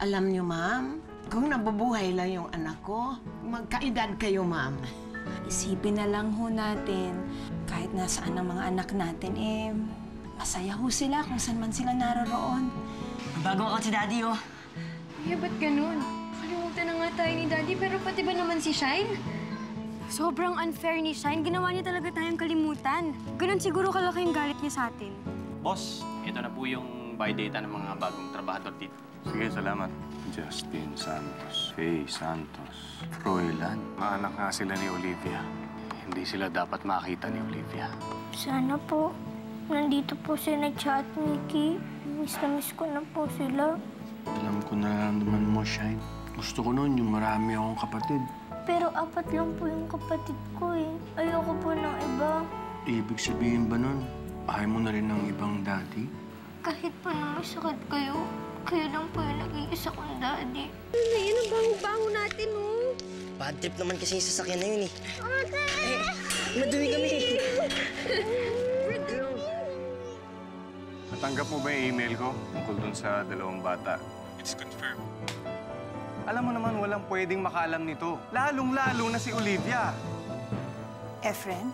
Alam niyo, ma'am, kung nabubuhay lang yung anak ko, magkaedad kayo, ma'am. Isipin na lang ho natin, kahit nasaan ang mga anak natin, masaya ho sila kung saan man sila naroroon. Bago ako si Daddy, oh. Kuya, ba't ganun? Kalimutan na nga tayo ni Daddy, pero pati ba naman si Shine? Sobrang unfair ni Shine. Ginawa niya talaga tayong kalimutan. Ganun siguro kalaki yung galit niya sa atin. Boss, ito na po yung buy data ng mga bagong trabahador dito. Sige, salamat. Justin Santos, Faye Santos, Froilan. Maanak nga sila ni Olivia. Hindi sila dapat makita ni Olivia. Sana po, nandito po si nag-chat, Mickey. Miss na miss ko na po sila. Alam ko nararamdaman mo, Shine. Gusto ko noon yung marami akong kapatid. Pero 4 lang po yung kapatid ko eh. Ayoko po ng iba. Ibig sabihin ba nun, ayaw mo na rin ng ibang daddy? Kahit pa na may sakit kayo, kayo lang po yung nag-iisa kong daddy. Ano yan? Ang bango-bango natin, oh. Bad trip naman kasi yung sasakyan na yun, eh. Ate! Madumi kami. Natanggap mo ba yung email ko tungkol dun sa 2 bata? It's confirmed. Alam mo naman, walang pwedeng makalam nito. Lalong-lalo na si Olivia. Efren?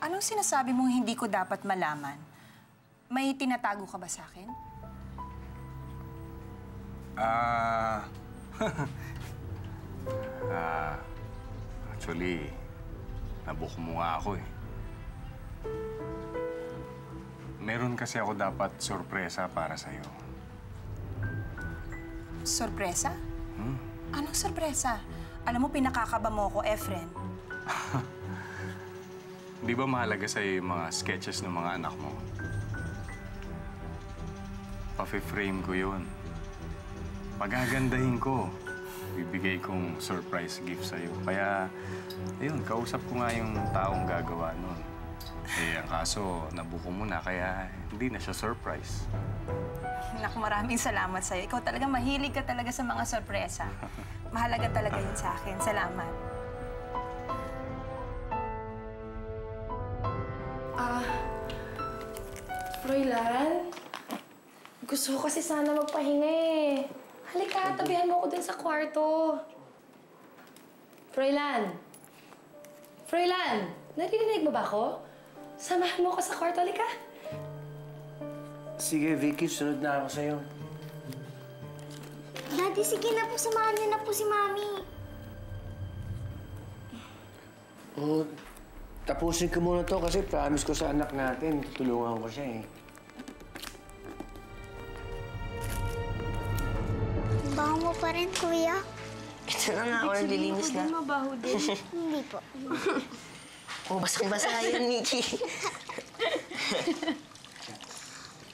Anong sinasabi mong hindi ko dapat malaman? May tinatago ka ba sa akin? Actually, nabook mo nga ako eh. Meron kasi ako dapat sorpresa para sa'yo. Sorpresa? Anong sorpresa? Alam mo, pinakakaba mo ako, Efren. Di ba mahalaga sa'yo yung mga sketches ng mga anak mo? Pa-frame ko yun. Pagagandahin ko. Bibigay kong surprise gift sa'yo. Kaya, ayun, kausap ko nga yung taong gagawa nun. Eh, ang kaso, nabuko mo na, kaya hindi na siya surprise. Naku, maraming salamat sa'yo. Ikaw talaga, mahilig ka talaga sa mga sorpresa. Mahalaga talaga yun sa akin. Salamat. Froilan? Gusto ko kasi sana magpahinga eh. Halika, tabihan mo ako dun sa kwarto. Froilan? Froilan? Naririnig mo ba ako? Samahan mo ako sa kwarto, halika. Sige, Vicky, sunod na ako sa'yo. Daddy, sige na po, samahan niyo na po si Mami. Oh, tapusin ko muna to kasi promise ko sa anak natin, tulungan ko siya eh. Baho mo pa rin, Kuya. Ito na nga, ako naglilinis na. Mabaho din. Hindi po. Oh, basang-basa yun, Mickey.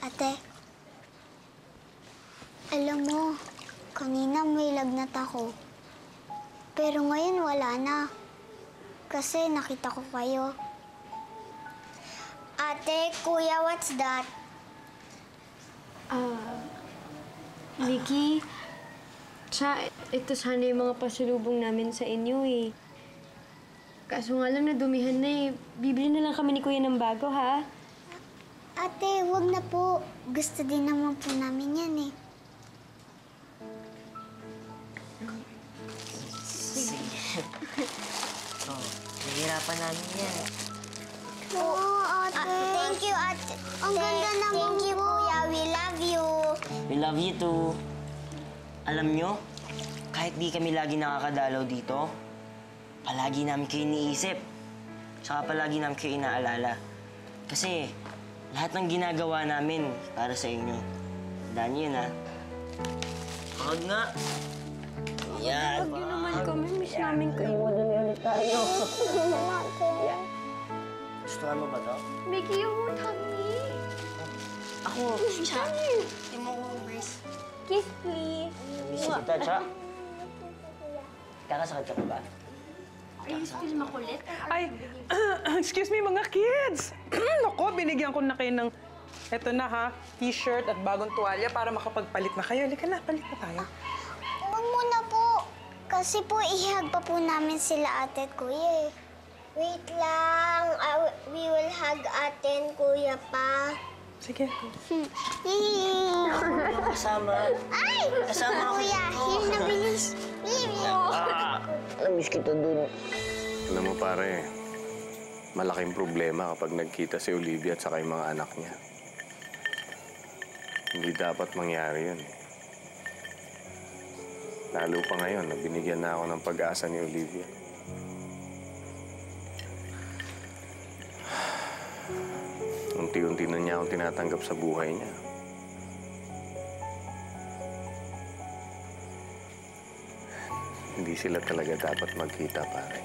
Ate, alam mo, kanina may lagnat ako. Pero ngayon wala na. Kasi nakita ko kayo. Ate, Kuya, what's that? Vicky, ito sana yung mga pasulubong namin sa inyo eh. Kaso nga lang nadumihan na eh. Bibili na lang kami ni Kuya ng bago, ha? Ate, wag na po. Gusto din naman po namin yan eh. Oh, nahihirapan namin yan. Oo, ate. Thank you, ate. Ang ganda naman po. Thank you, Kuya. We love you. We love you too. Alam nyo, kahit di kami lagi nakakadalaw dito, palagi namin kayo iniisip. Tsaka palagi namin kayo inaalala. Kasi lahat ng ginagawa namin para sa inyo. Tandaan nyo yun, ha? Huwag nga. Yan. Huwag yun naman kami. Miss namin kayo. Gustuhan mo ba to? Mickey, you won't hug me. Ako, Cha. Hindi mo ko embrace. Kiss, please. Miss kita, Cha. Kakasakit ka pa ba? Are you still makulit? Ay, excuse me mga kids! Naku, binigyan ko na kayo ng, eto na ha, t-shirt at bagong tuwalya para makapagpalit na kayo. Halika na, palit na tayo. Huwag muna po. Kasi po, ihag pa po namin sila ate at kuya eh. Wait lang. We will hug ate and kuya pa. Sige. Kasama. Ay! Kasama ako Kuya, dito. here na bilis. Bilis. Namiss kita dun. Alam mo pare, malaking problema kapag nagkita si Olivia at saka yung mga anak niya. Hindi dapat mangyari yun. Lalo pa ngayon na binigyan na ako ng pag-asa ni Olivia. Unti-unti na niya akong tinatanggap sa buhay niya. Hindi sila talaga dapat magkita, pare.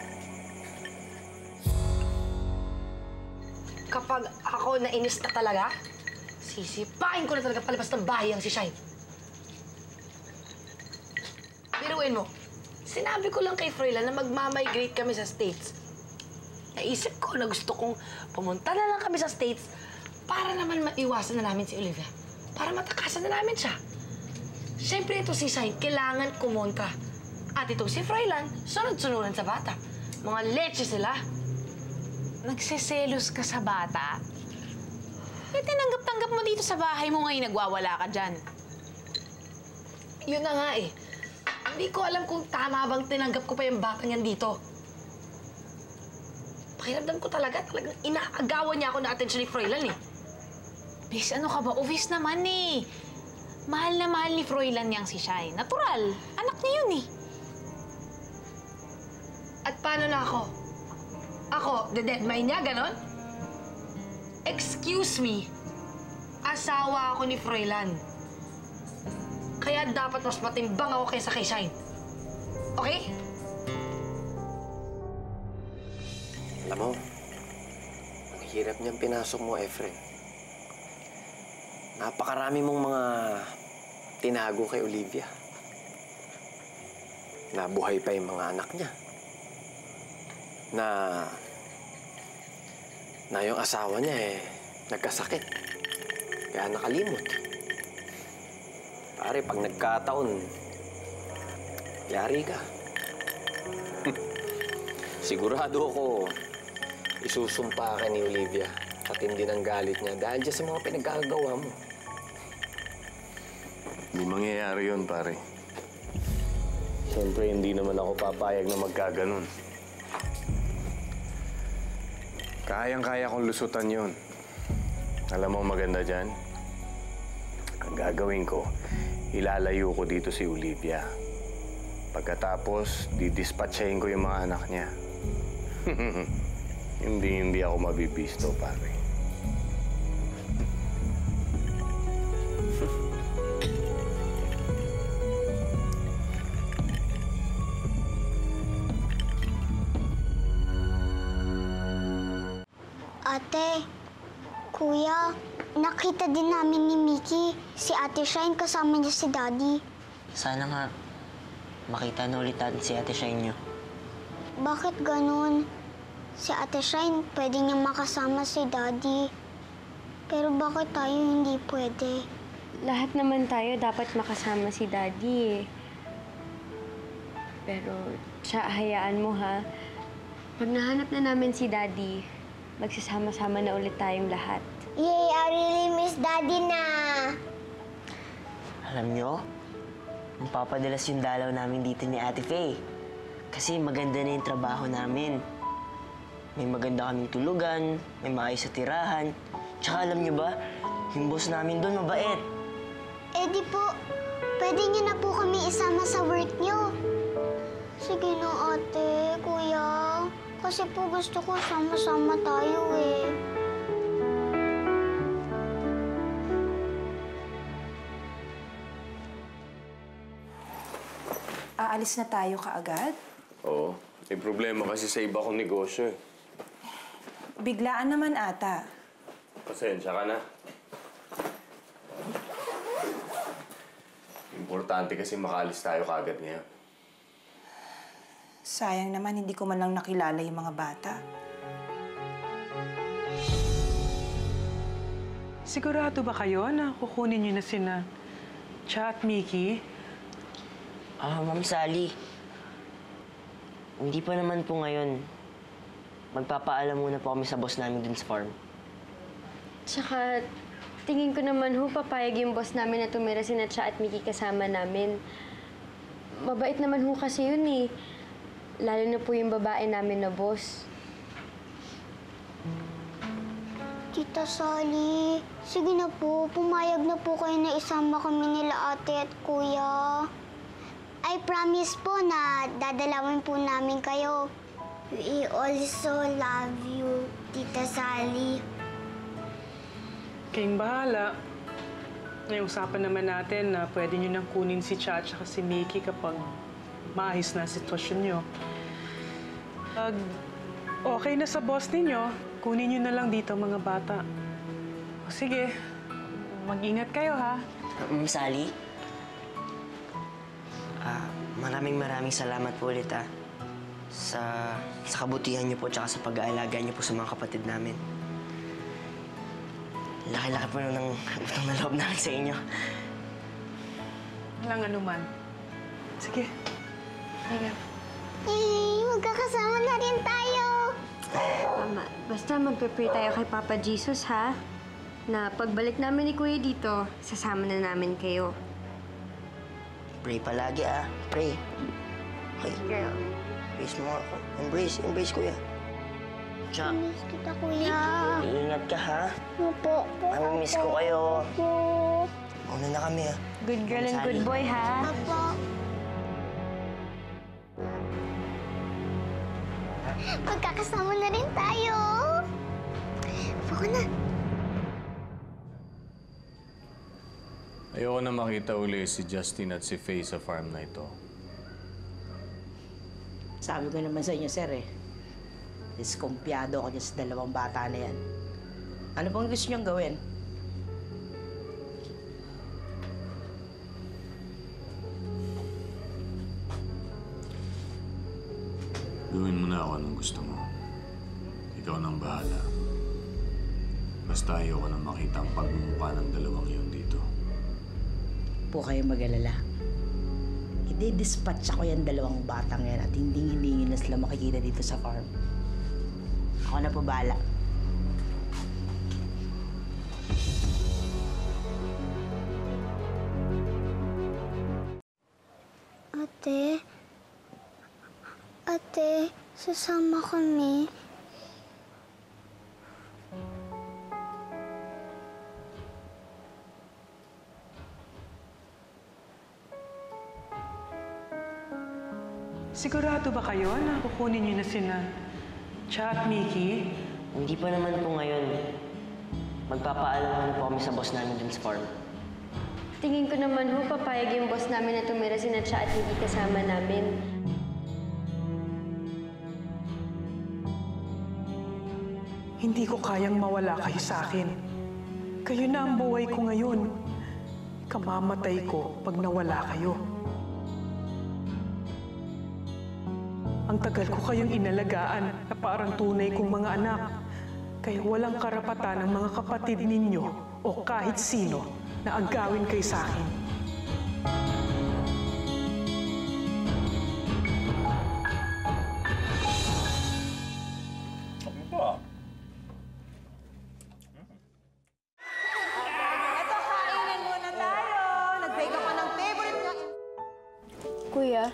Kapag ako nainis na talaga, sisipain ko na talaga palabas ng bahay ang si Shine. Biruin mo, sinabi ko lang kay Froilan na magmamigrate kami sa States. Naisip ko na gusto kong pumunta na lang kami sa States para naman maiwasan na namin si Olivia. Para matakasan na namin siya. Siyempre ito si Shine, kailangan kumontra. At itong si Froilan, sunod-sunuran sa bata. Mga leche sila. Nagseselos ka sa bata? Eh, tinanggap-tanggap mo dito sa bahay mo ngayon nagwawala ka dyan. Yun na nga eh. Hindi ko alam kung tama bang tinanggap ko pa yung batang yan dito. Pakiramdam ko talagang inaagawan niya ako ng atensyon ni Froilan eh. Bis, ano ka ba? Obvious naman eh. Mahal na mahal ni Froilan niyang si Shine. Natural. Anak niya yun eh. At paano na ako? Ako, the dead mind niya, ganon? Excuse me. Asawa ako ni Froilan. Kaya dapat mas matimbang ako kaysa kay Shine. Okay? Alam mo, ang hirap niyang pinasok mo, Efren. Napakarami mong mga tinago kay Olivia. Nabuhay pa yung mga anak niya. Na yung asawa niya nagkasakit. Kaya nakalimot. Pare, pag nagkataon, yari ka. Sigurado ako, isusumpa ka ni Olivia. Patindi ng galit niya dahil dyan sa mga pinagkakagawa mo. Hindi mangyayari yun, pare. Siyempre, hindi naman ako papayag na magkaganon. Kayang-kaya kong lusutan yun. Alam mo ang maganda dyan? Ang gagawin ko, ilalayo ko dito si Olivia. Pagkatapos, didispatchahin ko yung mga anak niya. Hindi ako mabibisto, pare. Ate, kuya, nakita din namin ni Mickey. Si Ate Shine kasama niya si Daddy. Sana nga makita na ulit natin si Ate Shine niyo. Bakit ganun? Si Ate Shine, pwede niya makasama si Daddy. Pero bakit tayo hindi pwede? Lahat naman tayo dapat makasama si Daddy eh. Pero, siya, hayaan mo ha. Pag nahanap na namin si Daddy, magsasama-sama na ulit tayong lahat. Yay! I really miss Daddy na! Alam nyo, magpapadalas yung dalaw namin dito ni Ate Faye. Kasi maganda na yung trabaho namin. May maganda kaming tulugan, may maayos sa tirahan. Tsaka alam nyo ba, yung boss namin doon mabait. Eh di po, pwede niyo na po kami isama sa work niyo. Sige na ate, kuya. Kasi po gusto ko sama-sama tayo eh. Aalis na tayo kaagad? Oo. May problema kasi sa iba kong negosyo eh. Biglaan naman ata. Pasensya ka na. Importante kasi makaalis tayo kaagad ngayon. Sayang naman hindi ko man lang nakilala yung mga bata. Sigurado ba kayo na kukunin niyo na sina Cha at Mickey? Ma'am Sally. Hindi pa naman po ngayon. magpapaalam muna po kami sa boss namin dun sa farm. Tsaka, tingin ko naman papayag yung boss namin na tumira si Natcha at Mickey kasama namin. Mabait naman kasi yun eh. Lalo na po yung babae namin na boss. Tita Sally, sige na po. Pumayag na po kayo na isama kami nila ate at kuya. I promise po na dadalawin po namin kayo. We also love you, Tita Sally. Kayong bahala. Usapan naman natin na pwede nyo nang kunin si Chacha at si Mickey kapag maayos na ang sitwasyon nyo. Pag okay na sa boss ninyo, kunin nyo na lang dito mga bata. O sige, mag-ingat kayo ha. Ma'am Sally? Maraming salamat po ulit sa kabutihan niyo po tsaka sa pag-aalaga niyo po sa mga kapatid namin. Laki-laki po ng utang na loob namin sa inyo. Walang anuman. Sige. Teka. Yay! Magkakasama na rin tayo! Mama, basta magpe-pray tayo kay Papa Jesus, ha? Na pagbalik namin ni Kuya dito, sasama na namin kayo. Pray palagi Pray. Okay. Girl. Embrace mo ako. Embrace kuya. Cha. Miss kita, kuya. Ingat ka ha. Opo. Miss ko kayo. Opo. Una na kami Good girl and good boy, ha? Opo. Magkakasama na rin tayo. Baka na. Ayoko na makita uli si Justin at si Faye sa farm na ito. Sabi ko naman sa inyo, sir diskumpiyado ako dyan sa dalawang bata na yan. Ano pong gusto niyong gawin? Gawin mo na ako anong gusto mo. Ikaw nang bahala. Basta ayoko na makita ang pagmumukha ng dalawang yun dito. Po kayo mag-alala. I-dispatch ako yung dalawang batang yan at hindi nyo na sila makikita dito sa farm. Ako na po bahala. Ate, sasama kami. Sigurado ba kayo na kukunin niyo na sila Cha at Mickey? Hindi pa naman po ngayon. Magpapaalam muna po kami sa boss namin dun sa farm. Tingin ko naman papayag yung boss namin na tumira si Natcha at Mickey kasama namin. Hindi ko kayang mawala kayo sa akin. Kayo na ang buhay ko ngayon. Kamamatay ko pag nawala kayo. Ang tagal ko kayong inalagaan na parang tunay kong mga anak. Kaya walang karapatan ng mga kapatid ninyo o kahit sino na agawin kayo sa akin. Kuya,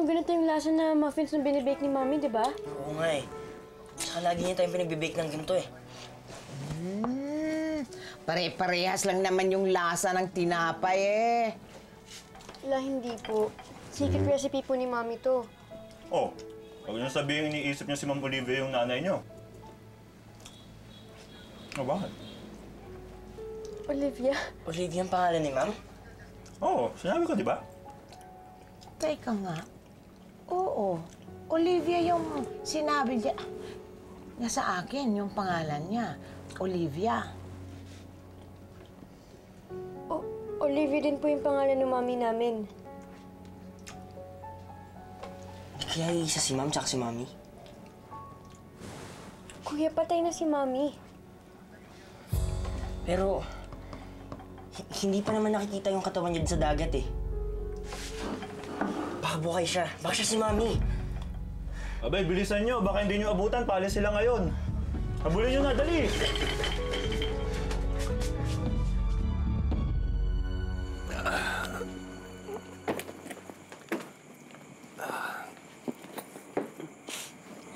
ganito yung lasa na muffins na binibake ni Mami, di ba? Oo nga Saka lagi niya tayong pinagbibake ng ganito Pare-parehas lang naman yung lasa ng tinapay Hindi po. Secret recipe po ni Mami to. Oh, huwag niyo sabihin iniisip niyo si Ma'am Olivia yung nanay niyo. Oh, bakit? Olivia? Olivia ang pangalan ni Ma'am? Oo, sinabi ko, di ba? Teka nga. Oo. Olivia yung sinabi niya sa akin, yung pangalan niya. Olivia. Olivia din po yung pangalan ng Mami namin. Kaya isa si Ma'am tsaka si Mami? Kuya, patay na si Mami. Pero, hindi pa naman nakikita yung katawan niya sa dagat Baka buhay siya. Baka siya si Mami. Abay, bilisan nyo. Baka hindi nyo abutan. Paalis sila ngayon. Habulin nyo na, dali!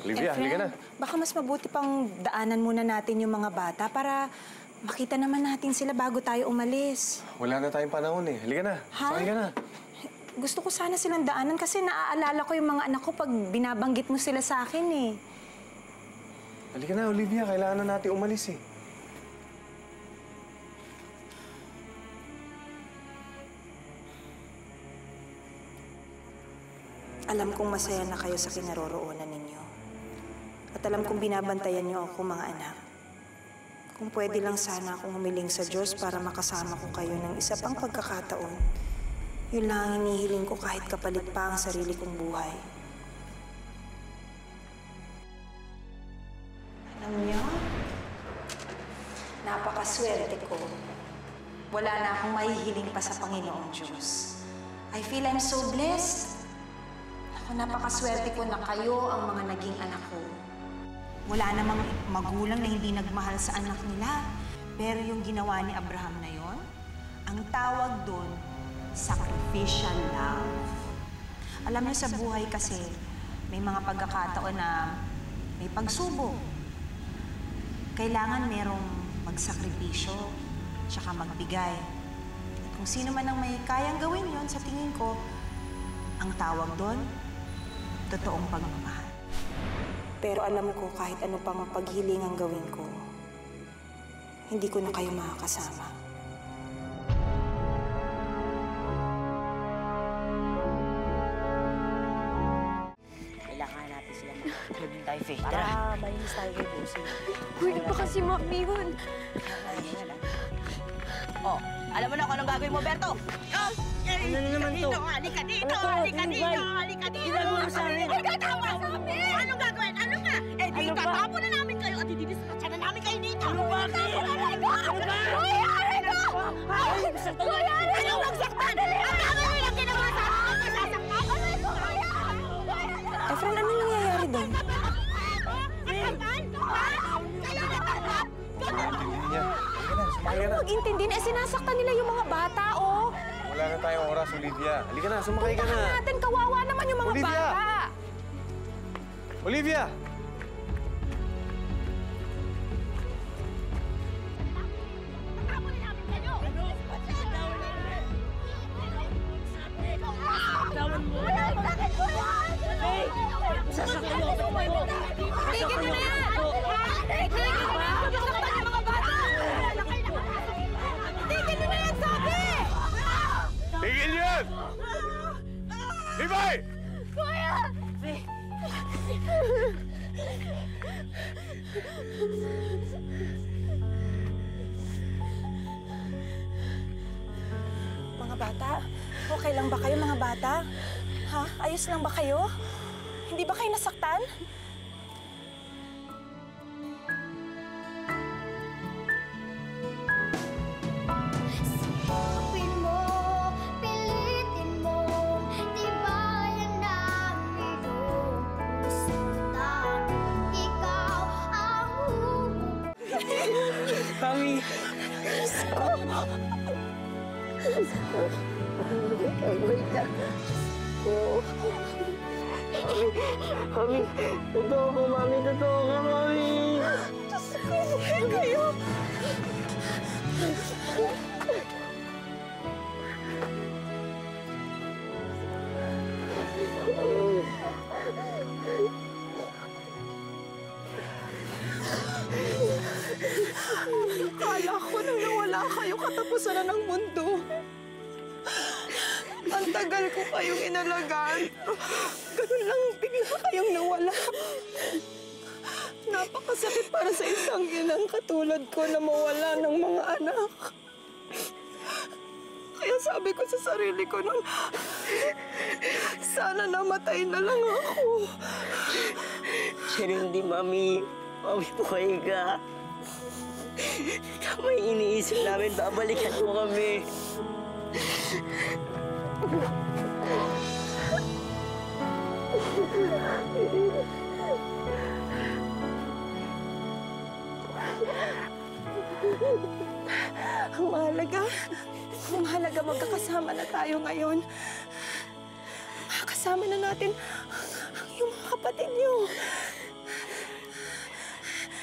Olivia, halika na. Baka mas mabuti pang daanan muna natin yung mga bata para makita naman natin sila bago tayo umalis. Wala na tayong panahon eh. Halika na. Ha? Sakay ka na. Gusto ko sana silang daanan kasi naaalala ko yung mga anak ko pag binabanggit mo sila sa akin eh. Halika na, Olivia. Kailangan na natin umalis eh. Alam kong masaya na kayo sa kinaroroonan ninyo. At alam kong binabantayan niyo ako, mga anak. Kung pwede lang sana akong humiling sa Diyos para makasama ko kayo ng isa pang pagkakataon. Yun lang ang hinihiling ko kahit kapalit pa ang sarili kong buhay. Alam niyo, napakaswerte ko. Wala na akong mahihiling pa sa Panginoong Diyos. I feel I'm so blessed. Ako, napakaswerte ko na kayo ang mga naging anak ko. Wala namang magulang na hindi nagmahal sa anak nila. Pero yung ginawa ni Abraham na yon, ang tawag doon, sacrificial love. Alam niyo, sa buhay kasi, may mga pagkakataon na may pagsubok. Kailangan merong magsakripisyo, tsaka magbigay. At kung sino man ang may kayang gawin yon, sa tingin ko, ang tawag doon, totoong pagmamahal. Pero alam ko kahit ano pang paghiling ang gawin ko, hindi ko na kayo makakasama. Kailangan natin sila mag-club tayo, Faye. Para malinis tayo kay Bossing. Pwede pa kasi Mami yun. Oh, alam mo na kung anong gagawin mo, Berto? Ano na naman to? Halika dito! Halika dito! Halika dito! Ginagawa mo sa amin! Hindi tama sa amin! Anong gagawin? Ano nga? Eh di tatapo na namin kayo at dididispatcha na namin kayo dito! Ano ba? Ano ba? Kuya! Ano? Kuya! Anong nagsaktan? Ang dami mo lang ginawa sa akin! Masasaktan! Efren, anong nangyayari doon? Nasaktan? Kayo nasaktan? Ano mag-intindi na? Sinasaktan nila yung mga bata, oh! Wala na tayong oras, Olivia. Halika na, sumakay ka na. Puntahan natin, kawawa naman yung mga Olivia! bata! Olivia! Tigil nyo na yan! Tigil nyo na! Nasaktan yung mga bata! Tigil nyo na yan, sabi! Tigil yan! Levi! Kuya! Mga bata, okay lang ba kayo, mga bata? Ha? Ayos lang ba kayo? Hindi ba kayo nasaktan? Sikapin mo, pilitin mo, di ba yan ang iyong pusuntan? Ikaw ang Mami! Mami, totoo po, Mami. Totoo ka, Mami. Diyos ko, buhay kayo! Akala ko nang nawala kayo, katapusan na ng mundo. Ang tagal ko kayong inalagaan. Ganun lang, bigla kayong nawala. Napakasakit para sa isang inang katulad ko na mawala ng mga anak. Kaya sabi ko sa sarili ko nung sana namatay na lang ako. Pero hindi, Mami. Mami, buhay ka. Tama yung iniisip namin, babalikan mo kami. Ang mahalaga magkakasama na tayo ngayon. Makakasama na natin yung mga kapatid niyo.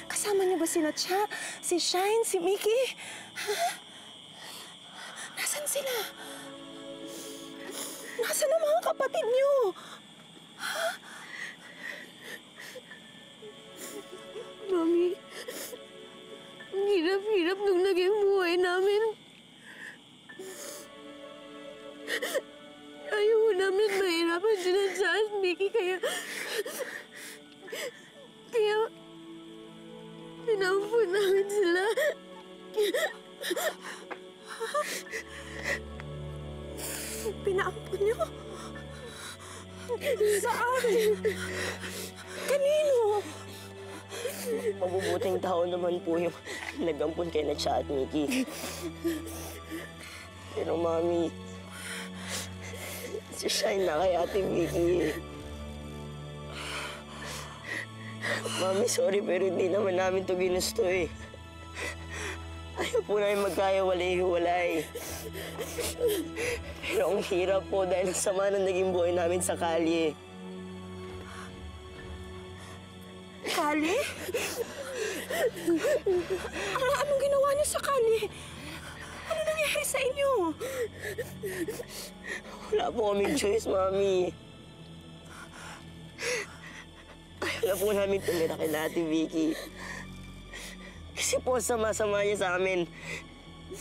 Kasama niyo ba si Natcha, si Shine, si Mickey? Ha? Nasaan sila? Nasaan ang mga kapatid niyo? Ha? Mami, ang hirap-hirap nung naging buhay namin. Ayaw mo namin mahirapan si Natcha at Mickey, kaya pinaupo namin sila. Pinaampun niyo? Saan? Kanino? Mabubuting tao naman po yung nag-ampun kay Natcha at Mickey. Pero Mami, si Shine na kay Ate Mickey. Mami, sorry pero hindi naman namin to ginusto eh. Ayaw po namin magkaya-walay-hiwalay. Pero ang hirap po dahil ang sama ng naging buhay namin sa kalye. Kalye? Anong ginawa niyo sa kalye? Ano nangyari sa inyo? Wala po kaming choice, Mami. Ayaw na po namin tumira kay Ate Vicky. Kasi po sama-sama niya sa amin.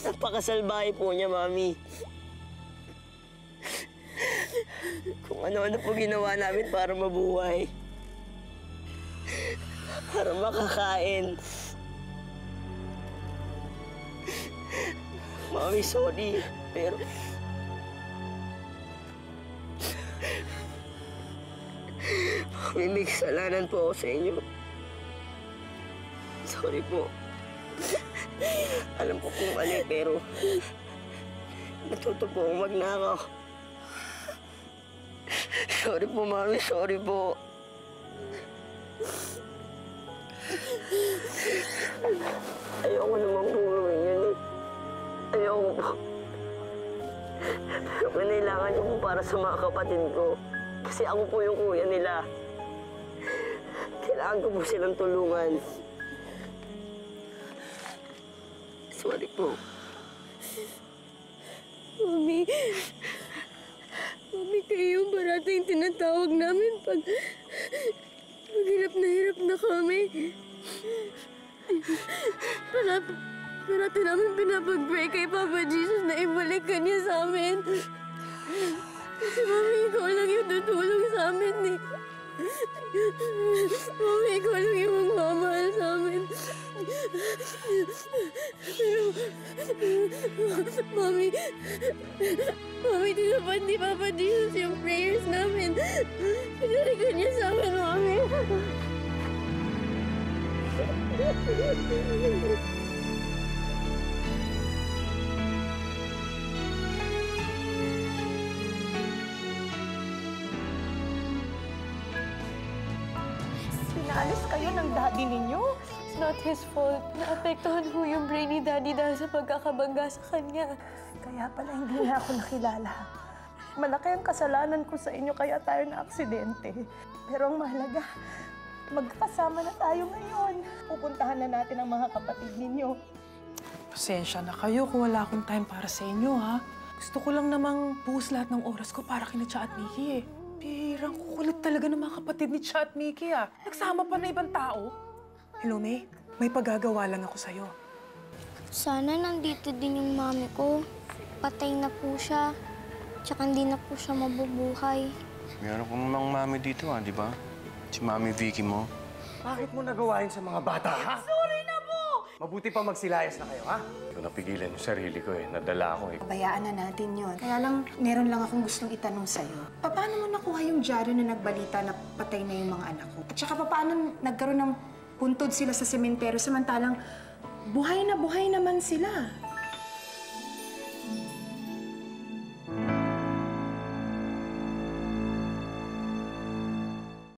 Napakasalbahe po niya, Mami. Kung ano-ano po ginawa namin para mabuhay. Para makakain. Mami, sorry. Pero... Mami, may kasalanan po ako sa inyo. Sorry po. Alam ko kung mali, pero... Natuto po akong magnakaw. Sorry po, Mami. Sorry po. Ayoko namang gawin yun eh. Ayoko po. Pero kailangan niyo po para sa mga kapatid ko. Kasi ako po yung kuya nila. Kailangan ko po silang tulungan. Sorry po. Mami, kayo yung parating tinatawag namin pag hirap na kami. Parati namin pinapag-pray kay Papa Jesus na ibalik ka niya sa amin. Kasi Mami, ikaw lang yung tutulong sa amin eh. Mami, ikaw lang yung magmamahal sa amin. Pero, Mami, tinupad ni Papa Jesus yung prayers namin. Pinalikan niya sa amin, Mami. Pinaalis kayo ng daddy ninyo? It's not his fault. Naapektuhan ho yung brain ni Daddy dahil sa pagkakabangga sa kanya. Kaya pala hindi na ako nakilala. Malaki ang kasalanan ko sa inyo kaya tayo na aksidente. Pero ang mahalaga, magkakasama na tayo ngayon. Pupuntahan na natin ang mga kapatid ninyo. Pasensya na kayo kung wala akong time para sa inyo, ha? Gusto ko lang namang buhos lahat ng oras ko para kina Cha at Mickey, eh. Pirang kukulit talaga ng mga kapatid ni Cha at Mickey, ah. Nagsama pa na ibang tao. Hello, May. May paggagawa lang ako sa'yo. Sana nandito din yung mami ko. Patay na po siya. Tsaka hindi na po siya mabubuhay. Meron kang namang mami dito, di ba? Si Mami Vicky mo. Bakit mo nagawain sa mga bata, ha? Sorry na po! Mabuti pa magsilayas na kayo, ha? Ito napigilan yung sarili ko, eh. Nadala ako, eh. Bayaan na natin yon. Kaya lang, meron lang akong gustong itanong sa'yo. Paano mo nakuha yung dyaryo na nagbalita na patay na yung mga anak ko? At saka paano nagkaroon ng puntod sila sa sementeryo samantalang buhay na buhay naman sila?